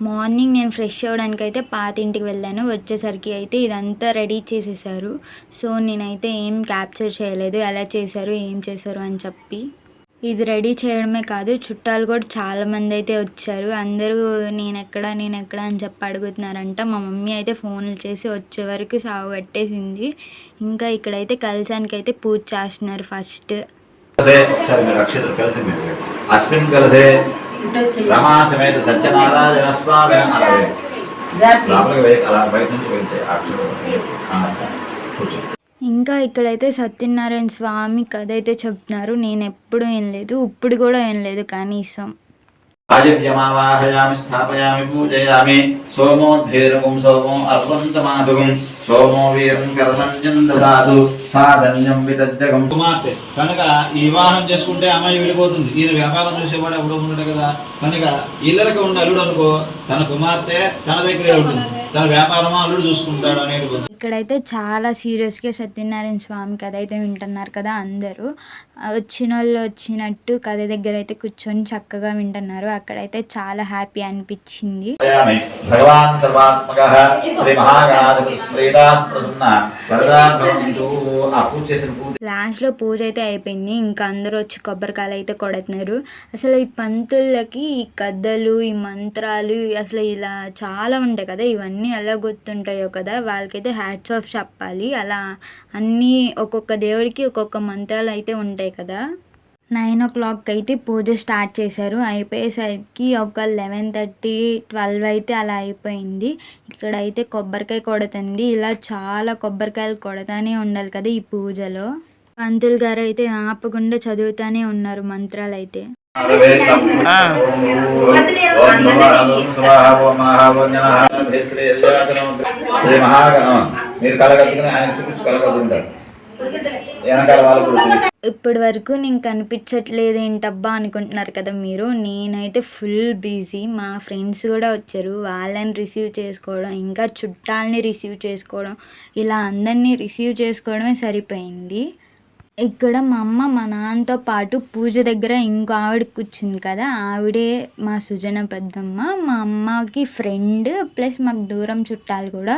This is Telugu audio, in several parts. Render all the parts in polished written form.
మార్నింగ్ నేను ఫ్రెష్ అవ్వడానికి అయితే పాత ఇంటికి వెళ్ళాను. వచ్చేసరికి అయితే ఇదంతా రెడీ చేసేసారు. సో, నేనైతే ఏం క్యాప్చర్ చేయలేదు. ఎలా చేశారు, ఏం చేశారు అని చెప్పి. ఇది రెడీ చేయడమే కాదు, చుట్టాలు కూడా చాలామంది అయితే వచ్చారు. అందరూ నేనెక్కడ అని చెప్పి అడుగుతున్నారంట. మా మమ్మీ అయితే ఫోన్లు చేసి వచ్చే వరకు సావగొట్టేసింది. ఇంకా ఇక్కడైతే కలశానికైతే పూజ చేస్తున్నారు ఫస్ట్. అస్మిన్ కలశే రమా సమేత సత్యనారాయణ స్వామి బయట నుంచి ఇంకా ఇక్కడైతే సత్యనారాయణ స్వామి కథ అయితే చెప్తున్నారు. నేను ఎప్పుడు వినలేదు, ఇప్పుడు కూడా వినలేదు కనీసం. ఆదివ్యమావాహయామి స్థాపయామి పూజయామి సోమోద్ధేరకం సోమో అర్వంతమాధుకం సోమో వీరం కర్మణ్యం దదాతు సాధన్యం విదజ్జగం. కుమార్తె కనుక ఈ వివాహం చేసుకుంటే అమ్మాయి వెళ్ళిపోతుంది. ఈయన వ్యాపారం చేసేవాడు ఎవడో ఉన్నాడు కదా, కనుక ఇల్లరికి ఉన్న అల్లుడు అనుకో తన కుమార్తె తన దగ్గరే ఉంటుంది, తన వ్యాపారమా అల్లుడు చూసుకుంటాడు అనేది. ఇక్కడైతే చాలా సీరియస్గా సత్యనారాయణ స్వామి కథ అయితే వింటున్నారు కదా అందరూ. వచ్చిన వాళ్ళు వచ్చినట్టు కథ దగ్గర అయితే కూర్చొని చక్కగా వింటున్నారు. అక్కడైతే చాలా హ్యాపీ అనిపించింది. భగవాన్ సర్వాత్మకః శ్రీ మహాగణాధిపతి లాస్ట్లో పూజ అయితే అయిపోయింది. ఇంకా అందరూ వచ్చి కొబ్బరికాయలు అయితే కొడుతున్నారు. అసలు ఈ పంతులకి ఈ కథలు, ఈ మంత్రాలు అసలు ఇలా చాలా ఉంటాయి కదా, ఇవన్నీ ఎలా గుర్తుంటాయో కదా. వాళ్ళకైతే హ్యాట్స్ ఆఫ్ చెప్పాలి. అలా అన్నీ ఒక్కొక్క దేవుడికి ఒక్కొక్క మంత్రాలు అయితే ఉంటాయి కదా. 9 అయితే పూజ స్టార్ట్ చేశారు. అయిపోయేసరికి ఒక 11:30, 12 అయితే అలా అయిపోయింది. ఇక్కడైతే కొబ్బరికాయ కొడుతుంది. ఇలా చాలా కొబ్బరికాయలు కొడతానే ఉండాలి కదా ఈ పూజలో. పంతులు గారు అయితే ఆపకుండా చదువుతానే ఉన్నారు మంత్రాలు అయితే. మీరు కలగలుగుతున్న ఆయన చూపించి కలగలుగుతారు. ఇప్పటి వరకు నేను కనిపించట్లేదు ఏంటబ్బా అనుకుంటున్నారు కదా మీరు. నేనైతే ఫుల్ బిజీ. మా ఫ్రెండ్స్ కూడా వచ్చారు, వాళ్ళని రిసీవ్ చేసుకోవడం, ఇంకా చుట్టాలని రిసీవ్ చేసుకోవడం, ఇలా అందరినీ రిసీవ్ చేసుకోవడమే సరిపోయింది. ఇక్కడ మా అమ్మ మా నాన్నతో పాటు పూజ దగ్గర ఇంకో ఆవిడ కూర్చుంది కదా, ఆవిడే మా సుజన పెద్దమ్మ. మా అమ్మకి ఫ్రెండ్ ప్లస్ మాకు దూరం చుట్టాలు కూడా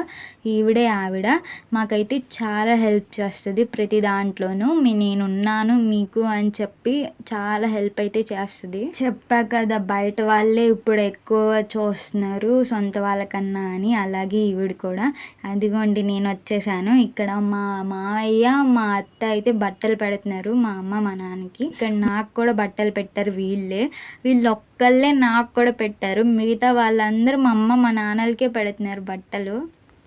ఈవిడే ఆవిడ. మాకైతే చాలా హెల్ప్ చేస్తుంది ప్రతి దాంట్లోనూ. నేనున్నాను మీకు అని చెప్పి చాలా హెల్ప్ అయితే చేస్తుంది. చెప్పా కదా బయట వాళ్ళే ఇప్పుడు ఎక్కువ చూస్తున్నారు సొంత వాళ్ళకన్నా అని. అలాగే ఈవిడ కూడా. అదిగోండి నేను వచ్చేసాను. ఇక్కడ మా మావయ్య మా అత్త అయితే బట్టలు పెడుతున్నారు మా అమ్మ మా నాన్నకి. ఇక్కడ నాకు కూడా బట్టలు పెట్టారు. వీళ్ళు ఒక్కళ్ళే నాకు కూడా పెట్టారు. మిగతా వాళ్ళందరూ మా అమ్మ మా నాన్నలకే పెడుతున్నారు బట్టలు.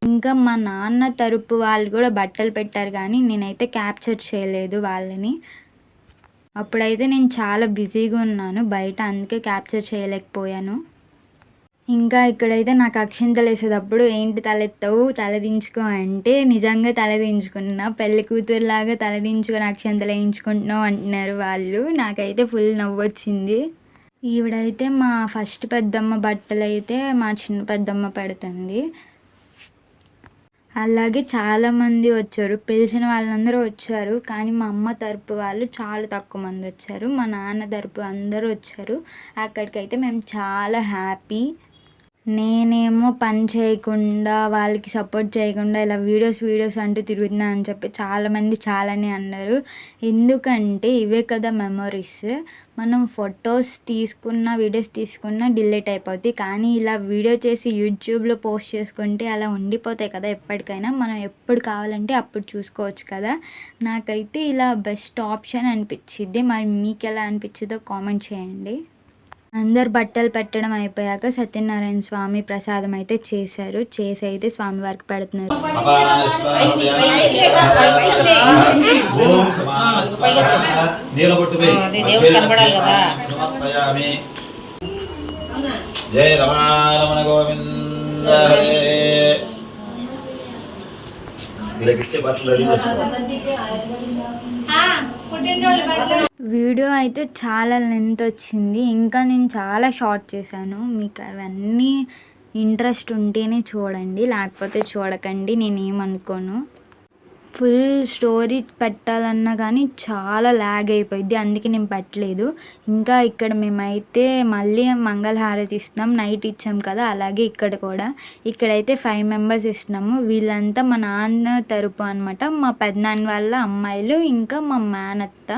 ఇంకా మా నాన్న తరపు వాళ్ళు కూడా బట్టలు పెట్టారు, కానీ నేనైతే క్యాప్చర్ చేయలేదు వాళ్ళని. అప్పుడైతే నేను చాలా బిజీగా ఉన్నాను బయట, అందుకే క్యాప్చర్ చేయలేకపోయాను. ఇంకా ఇక్కడైతే నాకు అక్షింతలు వేసేటప్పుడు ఏంటి తలెత్తావు, తలదించుకో అంటే నిజంగా తలదించుకున్నా. పెళ్లి కూతురులాగా తలదించుకొని అక్షింతలు వేయించుకుంటున్నావు అంటున్నారు వాళ్ళు. నాకైతే ఫుల్ నవ్వు వచ్చింది. ఈవిడైతే మా ఫస్ట్ పెద్దమ్మ బట్టలు అయితే మా చిన్న పెద్దమ్మ పెడుతుంది. అలాగే చాలామంది వచ్చారు, పిలిచిన వాళ్ళందరూ వచ్చారు. కానీ మా అమ్మ తరపు వాళ్ళు చాలా తక్కువ మంది వచ్చారు. మా నాన్న తరపు అందరూ వచ్చారు. అక్కడికైతే మేము చాలా హ్యాపీ. నేనేమో పని చేయకుండా వాళ్ళకి సపోర్ట్ చేయకుండా ఇలా వీడియోస్ అంటూ తిరుగుతున్నా అని చెప్పి చాలామంది చాలానే అన్నారు. ఎందుకంటే ఇవే కదా మెమొరీస్. మనం ఫొటోస్ తీసుకున్న, వీడియోస్ తీసుకున్న డిలీట్ అయిపోతాయి. కానీ ఇలా వీడియో చేసి యూట్యూబ్లో పోస్ట్ చేసుకుంటే అలా ఉండిపోతాయి కదా ఎప్పటికైనా. మనం ఎప్పుడు కావాలంటే అప్పుడు చూసుకోవచ్చు కదా. నాకైతే ఇలా బెస్ట్ ఆప్షన్ అనిపించింది. మరి మీకు ఎలా అనిపించిందో కామెంట్ చేయండి. అందరు బట్టలు పెట్టడం అయిపోయాక సత్యనారాయణ స్వామి ప్రసాదం అయితే చేశారు. చేసి అయితే స్వామివారికి పెడుతున్నారు. జయ రమణ గోవింద. వీడియో అయితే చాలా లెంత్ వచ్చింది. ఇంకా నేను చాలా షార్ట్ చేశాను. మీకు అవన్నీ ఇంట్రెస్ట్ ఉంటేనే చూడండి, లేకపోతే చూడకండి, నేనేమనుకోను. ఫుల్ స్టోరీ పెట్టాలన్నా కానీ చాలా ల్యాగ్ అయిపోయింది, అందుకే నేను పెట్టలేదు. ఇంకా ఇక్కడ మేమైతే మళ్ళీ మంగళహారతి ఇస్తున్నాం, నైట్ ఇచ్చాం కదా అలాగే ఇక్కడ కూడా. ఇక్కడైతే 5 మెంబర్స్ ఇస్తున్నాము. వీళ్ళంతా మా నాన్న తరపు అనమాట, మా పెద్దనాన్న వాళ్ళ అమ్మాయిలు, ఇంకా మా మేనత్త.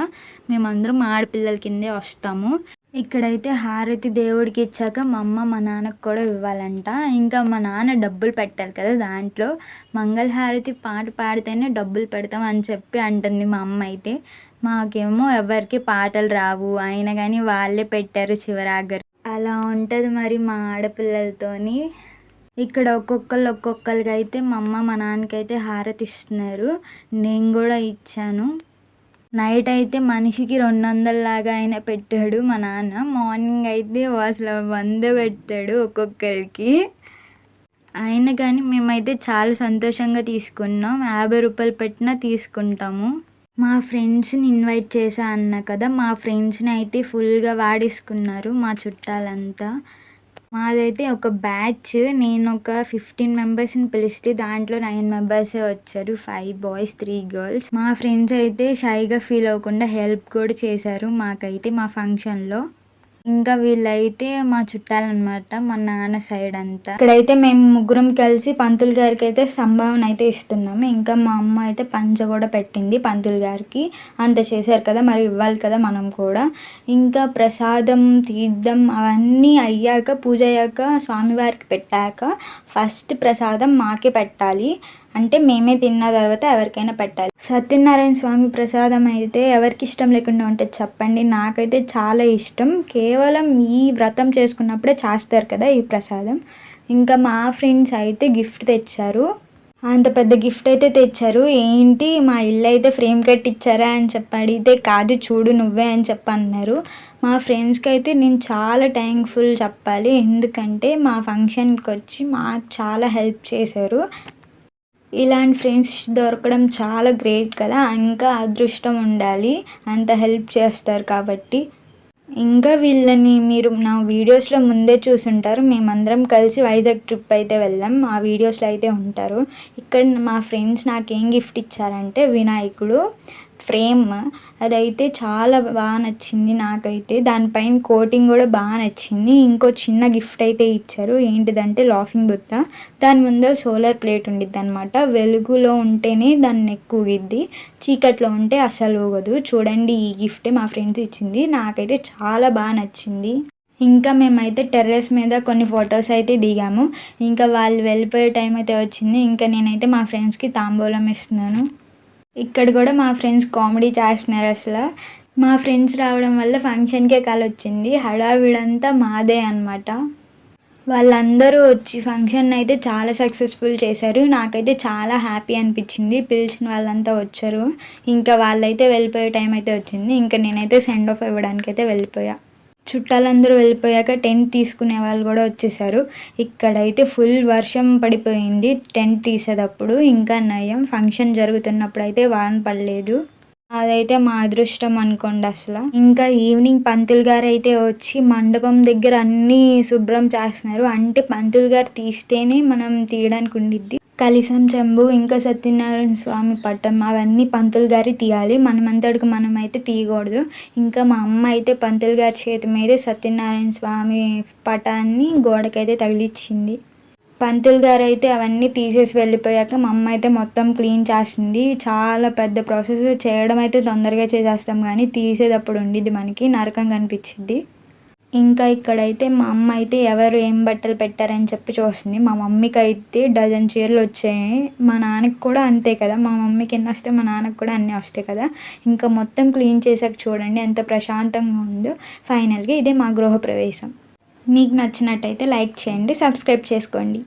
మేమందరం ఆడపిల్లల కిందే వస్తాము. ఇక్కడైతే హారతి దేవుడికి ఇచ్చాక మా అమ్మ మా నాన్నకు కూడా ఇవ్వాలంట. ఇంకా మా నాన్న డబ్బులు పెట్టాలి కదా, దాంట్లో మంగళహారతి పాట పాడితేనే డబ్బులు పెడతాం అని చెప్పి అంటుంది మా అమ్మ అయితే. మాకేమో ఎవరికి పాటలు రావు, అయినా కానీ వాళ్ళే పెట్టారు చివరాగరు. అలా ఉంటుంది మరి మా ఆడపిల్లలతోని. ఇక్కడ ఒక్కొక్కరికి అయితే మా అమ్మ మా నాన్నకైతే హారతి ఇస్తున్నారు, నేను కూడా ఇచ్చాను. నైట్ అయితే మనిషికి 200 లాగా అయినా పెట్టాడు మా నాన్న. మార్నింగ్ అయితే అసలు 100 పెట్టాడు ఒక్కొక్కరికి. అయినా కానీ మేమైతే చాలా సంతోషంగా తీసుకున్నాం. 50 రూపాయలు పెట్టినా తీసుకుంటాము. మా ఫ్రెండ్స్ని ఇన్వైట్ చేశా అన్నా కదా, మా ఫ్రెండ్స్ని అయితే ఫుల్గా వాడేసుకున్నారు మా చుట్టాలంతా. మాదైతే ఒక బ్యాచ్, నేను ఒక 15 మెంబర్స్ని పిలిస్తే దాంట్లో 9 మెంబర్సే వచ్చారు, 5 బాయ్స్ 3 గర్ల్స్. మా ఫ్రెండ్స్ అయితే షైగా ఫీల్ అవ్వకుండా హెల్ప్ కూడా చేశారు మాకైతే మా ఫంక్షన్లో. ఇంకా వీళ్ళైతే మా చుట్టాలన్నమాట, మా నాన్న సైడ్ అంతా. ఇక్కడైతే మేము ముగ్గురం కలిసి పంతులు గారికి అయితే సంభావన అయితే ఇస్తున్నాము. ఇంకా మా అమ్మ అయితే పంచ కూడా పెట్టింది పంతులు గారికి. అంత చేశారు కదా, మరి ఇవ్వాలి కదా మనం కూడా. ఇంకా ప్రసాదం తీర్థం అవన్నీ అయ్యాక, పూజ అయ్యాక, స్వామివారికి పెట్టాక ఫస్ట్ ప్రసాదం మాకే పెట్టాలి. అంటే మేమే తిన్న తర్వాత ఎవరికైనా పెట్టాలి. సత్యనారాయణ స్వామి ప్రసాదం అయితే ఎవరికి ఇష్టం లేకుండా ఉంటుంది చెప్పండి, నాకైతే చాలా ఇష్టం. కేవలం ఈ వ్రతం చేసుకున్నప్పుడే చేస్తారు కదా ఈ ప్రసాదం. ఇంకా మా ఫ్రెండ్స్ అయితే గిఫ్ట్ తెచ్చారు, అంత పెద్ద గిఫ్ట్ అయితే తెచ్చారు. ఏంటి మా ఇల్లు అయితే ఫ్రేమ్ కట్టిచ్చారా అని చెప్పి అడిగితే, కాదు చూడు నువ్వే అని చెప్పి అన్నారు. మా ఫ్రెండ్స్కి అయితే నేను చాలా థ్యాంక్ఫుల్ చెప్పాలి, ఎందుకంటే మా ఫంక్షన్కి వచ్చి మాకు చాలా హెల్ప్ చేశారు. ఇలాంటి ఫ్రెండ్స్ దొరకడం చాలా గ్రేట్ కదా, ఇంకా అదృష్టం ఉండాలి, అంత హెల్ప్ చేస్తారు కాబట్టి. ఇంకా వీళ్ళని మీరు నా వీడియోస్లో ముందే చూసుంటారు, మేమందరం కలిసి వైజాగ్ ట్రిప్ అయితే వెళ్ళాం, ఆ వీడియోస్లో అయితే ఉంటారు. ఇక్కడ మా ఫ్రెండ్స్ నాకేం గిఫ్ట్ ఇచ్చారంటే వినాయకుడు ఫ్రేమ్, అదైతే చాలా బాగా నచ్చింది నాకైతే. దానిపైన కోటింగ్ కూడా బాగా నచ్చింది. ఇంకో చిన్న గిఫ్ట్ అయితే ఇచ్చారు, ఏంటిదంటే లాఫింగ్ బుత్త. దాని ముందర సోలార్ ప్లేట్ ఉండిద్ది అనమాట, వెలుగులో ఉంటేనే దాన్ని ఎక్కువ ఊగిద్ది, చీకట్లో ఉంటే అసలు ఊగదు. చూడండి, ఈ గిఫ్టే మా ఫ్రెండ్స్ ఇచ్చింది, నాకైతే చాలా బాగా నచ్చింది. ఇంకా మేమైతే టెర్రస్ మీద కొన్ని ఫొటోస్ అయితే దిగాము. ఇంకా వాళ్ళు వెళ్ళిపోయే టైం అయితే వచ్చింది. ఇంకా నేనైతే మా ఫ్రెండ్స్కి తాంబూలం ఇస్తున్నాను. ఇక్కడ కూడా మా ఫ్రెండ్స్ కామెడీ చేస్తున్నారు అసలు. మా ఫ్రెండ్స్ రావడం వల్ల ఫంక్షన్కే వచ్చింది, హడావిడంతా మాదే అనమాట. వాళ్ళందరూ వచ్చి ఫంక్షన్ అయితే చాలా సక్సెస్ఫుల్ చేశారు, నాకైతే చాలా హ్యాపీ అనిపించింది. పిలిచిన వాళ్ళంతా వచ్చారు, ఇంకా వాళ్ళైతే వెళ్ళిపోయే టైం అయితే వచ్చింది. ఇంకా నేనైతే సెండ్ ఆఫ్ ఇవ్వడానికి అయితే వెళ్ళిపోయా. చుట్టాలందరూ వెళ్ళిపోయాక టెంట్ తీసుకునే వాళ్ళు కూడా వచ్చేసారు. ఇక్కడైతే ఫుల్ వర్షం పడిపోయింది టెంట్ తీసేటప్పుడు, ఇంకా నయం ఫంక్షన్ జరుగుతున్నప్పుడు అయితే వాన పడలేదు. అదైతే మా అదృష్టం అనుకోండి అసలు. ఇంకా ఈవినింగ్ పంతులు గారు అయితే వచ్చి మండపం దగ్గర అన్నీ శుభ్రం చేస్తున్నారు. అంటే పంతులు గారు తీస్తేనే మనం తీయడానికి ఉండిద్ది. కలిసం చెంబు, ఇంకా సత్యనారాయణ స్వామి పటం, అవన్నీ పంతులు గారి తీయాలి, మనమంతటికి మనం అయితే తీయకూడదు. ఇంకా మా అమ్మ అయితే పంతులు గారి చేతి మీద సత్యనారాయణ స్వామి పటాన్ని గోడకైతే తగిలిచ్చింది. పంతులు గారు అయితే అవన్నీ తీసేసి వెళ్ళిపోయాక మా అమ్మ అయితే మొత్తం క్లీన్ చేస్తుంది. చాలా పెద్ద ప్రాసెస్, చేయడం అయితే తొందరగా చేసేస్తాం కానీ తీసేటప్పుడు ఉండిద్ది మనకి నరకంగా అనిపించింది. ఇంకా ఇక్కడైతే మా అమ్మ అయితే ఎవరు ఏం బట్టలు పెట్టారని చెప్పి చూస్తుంది. మా మమ్మీకి అయితే డజన్ చీరలు వచ్చాయి, మా నాన్నకి కూడా అంతే కదా, మా మమ్మీకి ఎన్ని వస్తాయి మా నాన్నకి కూడా అన్నీ వస్తాయి కదా. ఇంకా మొత్తం క్లీన్ చేసాక చూడండి ఎంత ప్రశాంతంగా ఉందో. ఫైనల్గా ఇదే మా గృహప్రవేశం. మీకు నచ్చినట్టయితే లైక్ చేయండి, సబ్స్క్రైబ్ చేసుకోండి.